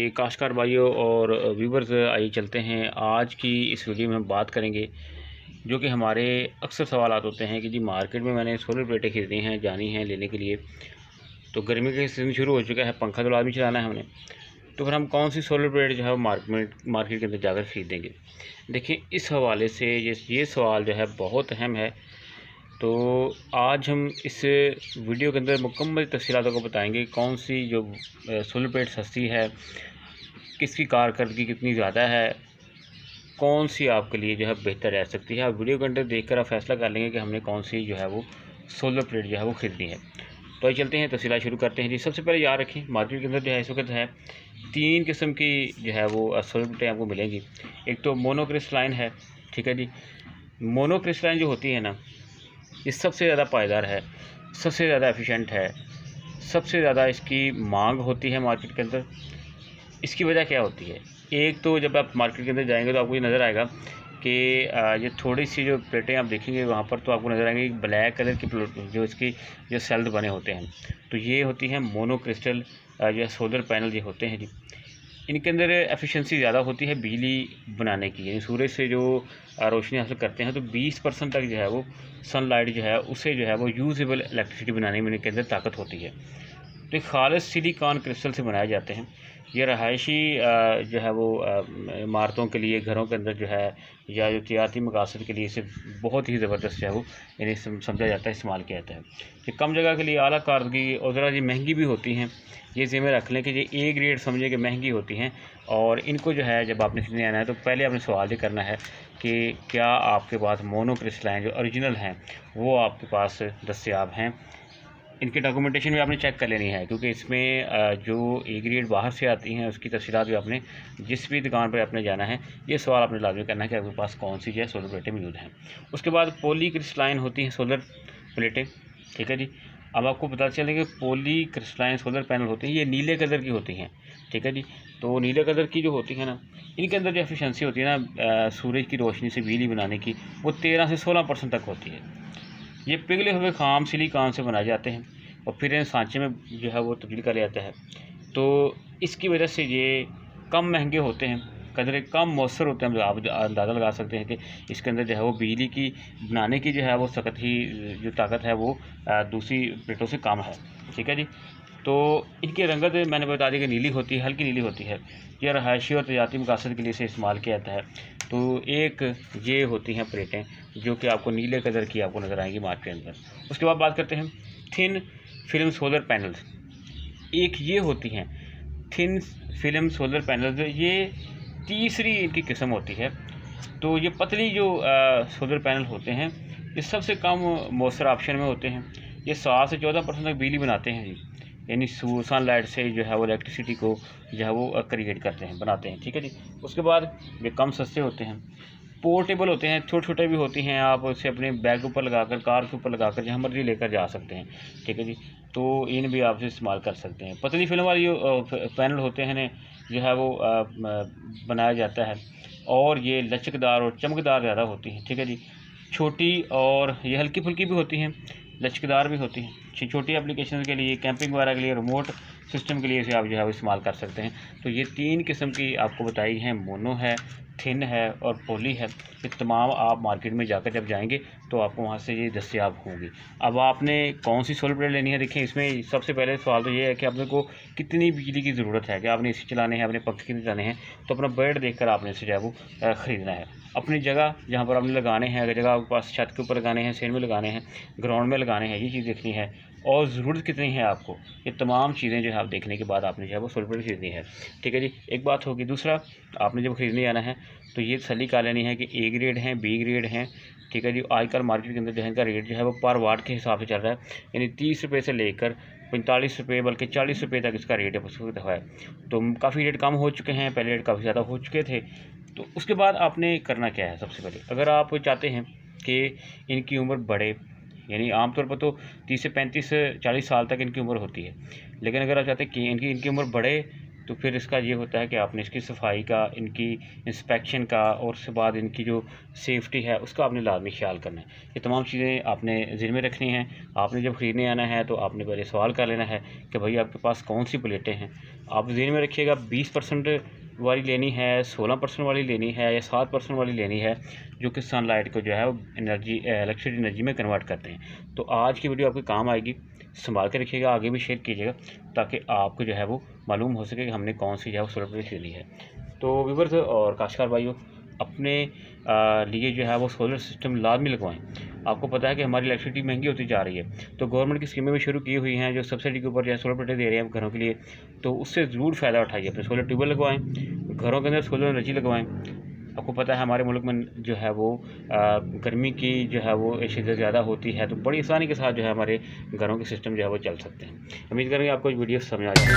जी काश्तकार भाइयों और व्यूवर्स, आइए चलते हैं। आज की इस वीडियो में हम बात करेंगे जो कि हमारे अक्सर सवालात होते हैं कि जी मार्केट में मैंने सोलर प्लेटें खरीदी हैं, जानी हैं लेने के लिए। तो गर्मी का सीज़न शुरू हो चुका है, पंखा तो आज भी चलाना है हमने। तो फिर हम कौन सी सोलर प्लेट जो है मार्केट के अंदर जाकर ख़रीदेंगे। देखिए, इस हवाले से ये सवाल जो है बहुत अहम है। तो आज हम इस वीडियो के अंदर मुकम्मल तफ़सीलात को बताएंगे कौन सी जो सोलर प्लेट सस्ती है, किसकी कारकर्दगी कितनी ज़्यादा है, कौन सी आपके लिए जो है बेहतर रह सकती है। आप वीडियो के अंदर देखकर आप फैसला कर लेंगे कि हमने कौन सी जो है वो सोलर प्लेट जो है वो ख़रीदनी है। तो आइए चलते हैं, तफ़सीलात शुरू करते हैं। जी, सबसे पहले याद रखें, मार्केट के अंदर जो है इस वक्त है 3 किस्म की जो है वो सोलर प्लेटें आपको मिलेंगी। एक तो मोनोक्रिस्टलाइन है, ठीक है जी। मोनोक्रिस्टलाइन जो होती है ना, ये सबसे ज़्यादा पायदार है, सबसे ज़्यादा एफिशिएंट है, सबसे ज़्यादा इसकी मांग होती है मार्केट के अंदर। इसकी वजह क्या होती है? एक तो जब आप मार्केट के अंदर जाएंगे तो आपको ये नज़र आएगा कि ये थोड़ी सी जो प्लेटें आप देखेंगे वहाँ पर, तो आपको नज़र आएंगे ब्लैक कलर की जो इसकी जो सेल्स बने होते हैं, तो ये होती हैं मोनोक्रिस्टल या सोलर पैनल ये होते हैं जी। इनके अंदर एफिशिएंसी ज़्यादा होती है बिजली बनाने की, यानी सूरज से जो रोशनी हासिल करते हैं तो 20% तक जो है वो सनलाइट जो है उसे जो है वो यूजेबल इलेक्ट्रिसिटी बनाने में इनके अंदर ताकत होती है। तो एक खालिस सिलिकॉन क्रिस्टल से बनाए जाते हैं। ये रहायशी जो है वो इमारतों के लिए, घरों के अंदर जो है, या जो तिजारती मकासद के लिए इसे बहुत ही ज़बरदस्त जो है वो इन्हें समझा जाता है, इस्तेमाल किया जाता है। ये कम जगह के लिए आला कारदगी और ज़रा ये महंगी भी होती हैं। ये ज़िम्मे रख लें कि ये ए ग्रेड समझे कि महंगी होती हैं। और इनको जो है जब आपने खरीदने आना है तो पहले आपने सवाल ये करना है कि क्या आपके पास मोनोक्रिस्टलाइन जो ओरिजिनल हैं वो आपके पास दस्तयाब हैं। इनकी डॉक्यूमेंटेशन भी आपने चेक कर लेनी है, क्योंकि इसमें जो ए ग्रेड बाहर से आती हैं उसकी तफसीलात भी आपने जिस भी दुकान पर आपने जाना है ये सवाल आपने लाजमी करना है कि आपके पास कौन सी जो है सोलर प्लेटें मौजूद हैं। उसके बाद पॉली क्रिस्टलाइन होती हैं सोलर प्लेटें, ठीक है जी। अब आपको पता चले कि पॉली क्रिस्टलाइन सोलर पैनल होते हैं, ये नीले कलर की होती हैं, ठीक है जी। तो नीले कलर की जो होती है ना, इनके अंदर जो एफिशिएंसी होती है ना सूरज की रोशनी से बिजली बनाने की, वो 13 से 16% तक होती है। ये पिघले हुए खाम सिलिकॉन से बनाए जाते हैं और फिर इन सांचे में जो है वो तब्दील कर जाता है। तो इसकी वजह से ये कम महंगे होते हैं, कदर कम मौसर होते हैं। आप अंदाज़ा लगा सकते हैं कि इसके अंदर जो है वो बिजली की बनाने की जो है वो सख्त ही जो ताकत है वो दूसरी प्लेटों से कम है, ठीक है जी। तो इनकी रंगत मैंने बता दी कि नीली होती है, हल्की नीली होती है। यह रहायशी और तजारती मकासद के लिए इसे इस्तेमाल किया जाता है। तो एक ये होती हैं प्लेटें जो कि आपको नीले कलर की आपको नज़र आएंगी मार्केट के अंदर। उसके बाद बात करते हैं थिन फिल्म सोलर पैनल्स। एक ये होती हैं थिन फिल्म सोलर पैनल्स, ये तीसरी इनकी किस्म होती है। तो ये पतली जो सोलर पैनल होते हैं ये सबसे कम मौसर ऑप्शन में होते हैं। ये 7 से 14% तक बिजली बनाते हैं जी, यानी सनलाइट से जो है वो इलेक्ट्रिसिटी को जो है वो क्रिएट करते हैं, बनाते हैं, ठीक है जी। उसके बाद ये कम सस्ते होते हैं, पोर्टेबल होते हैं, छोटे छोटे भी होती हैं। आप उसे अपने बैग के ऊपर लगाकर, कार के ऊपर लगाकर जहाँ मर्जी लेकर जा सकते हैं, ठीक है जी। तो इन भी आप इस्तेमाल कर सकते हैं। पतली फिल्म वाली जो पैनल होते हैं जो है वो बनाया जाता है और ये लचकदार और चमकदार ज़्यादा होती हैं, ठीक है जी। छोटी और ये हल्की फुल्की भी होती हैं, लचकदार भी होती हैं। छोटी एप्लीकेशन के लिए, कैंपिंग वगैरह के लिए, रिमोट सिस्टम के लिए इसे आप जो है वो इस्तेमाल कर सकते हैं। तो ये 3 किस्म की आपको बताई हैं, मोनो है, थिन है और पोली है। ये तमाम आप मार्केट में जाकर जब जाएंगे तो आपको वहाँ से ये दस्तयाब होंगी। अब आपने कौन सी सोलर प्लेट लेनी है, देखिए इसमें सबसे पहले सवाल तो ये है कि आपने को कितनी बिजली की ज़रूरत है, कि आपने एसी चलाने हैं, अपने पंखे कितने चलाने हैं। तो अपना बजट देखकर आपने इसे जो है वो ख़रीदना है। अपनी जगह जहाँ पर आपने लगाने हैं, अगर जगह आपके पास छत के ऊपर लगाने हैं, सेन में लगाने हैं, ग्राउंड में लगाने हैं, ये चीज़ देखनी है। और ज़रूरत कितनी है आपको, ये तमाम चीज़ें जो है आप देखने के बाद आपने जो है वो सोलर प्लेट खरीदनी है, ठीक है जी। एक बात होगी। दूसरा, आपने जब खरीदने आना है तो ये तसल्ली कर लेनी है कि ए ग्रेड हैं, बी ग्रेड हैं, ठीक है जी। आजकल मार्केट के अंदर जो है इनका रेट जो है वो पर वाट के हिसाब से चल रहा है, यानी 30 रुपये से लेकर 45 रुपये, बल्कि 40 रुपये तक इसका रेट है। तो काफ़ी रेट कम हो चुके हैं, पहले रेट काफ़ी ज़्यादा हो चुके थे। तो उसके बाद आपने करना क्या है, सबसे पहले अगर आप चाहते हैं कि इनकी उम्र बढ़े, यानी आमतौर पर तो 30 से 35 40 साल तक इनकी उम्र होती है, लेकिन अगर आप चाहते हैं कि इनकी उम्र बढ़े तो फिर इसका ये होता है कि आपने इसकी सफाई का, इनकी इंस्पेक्शन का और उसके बाद इनकी जो सेफ्टी है उसका आपने लाजमी ख्याल करना है। ये तमाम चीज़ें आपने ज़हन में रखनी हैं। आपने जब ख़रीदने आना है तो आपने पहले सवाल कर लेना है कि भाई आपके पास कौन सी प्लेटें हैं। आप ज़हन में रखिएगा 20% वाली लेनी है, 16% वाली लेनी है या 7% वाली लेनी है, जो कि सनलाइट को जो है वो इलेक्ट्रिसिटी एनर्जी में कन्वर्ट करते हैं। तो आज की वीडियो आपके काम आएगी, संभाल के रखिएगा, आगे भी शेयर कीजिएगा ताकि आपको जो है वो मालूम हो सके कि हमने कौन सी जो है वो सोलर प्लेट लेनी है। तो व्यूअर्स और काश्तकार भाइयों, अपने लिए जो है वो सोलर सिस्टम लाजमी लगवाएं। आपको पता है कि हमारी इलेक्ट्रिसिटी महंगी होती जा रही है, तो गवर्नमेंट की स्कीमें भी शुरू की हुई हैं जो सब्सिडी के ऊपर जो है सोलर प्लेटें दे रहे हैं घरों के लिए। तो उससे ज़रूर फ़ायदा उठाइए, अपने सोलर ट्यूबवेल लगवाएँ, घरों के अंदर सोलर एनर्जी लगवाएँ। आपको पता है हमारे मुल्क में जो है वो गर्मी की जो है वो शिद्दत ज़्यादा होती है, तो बड़ी आसानी के साथ जो है हमारे घरों के सिस्टम जो है वो चल सकते हैं। उम्मीद करेंगे आपको वीडियो समझ आ जाएगी।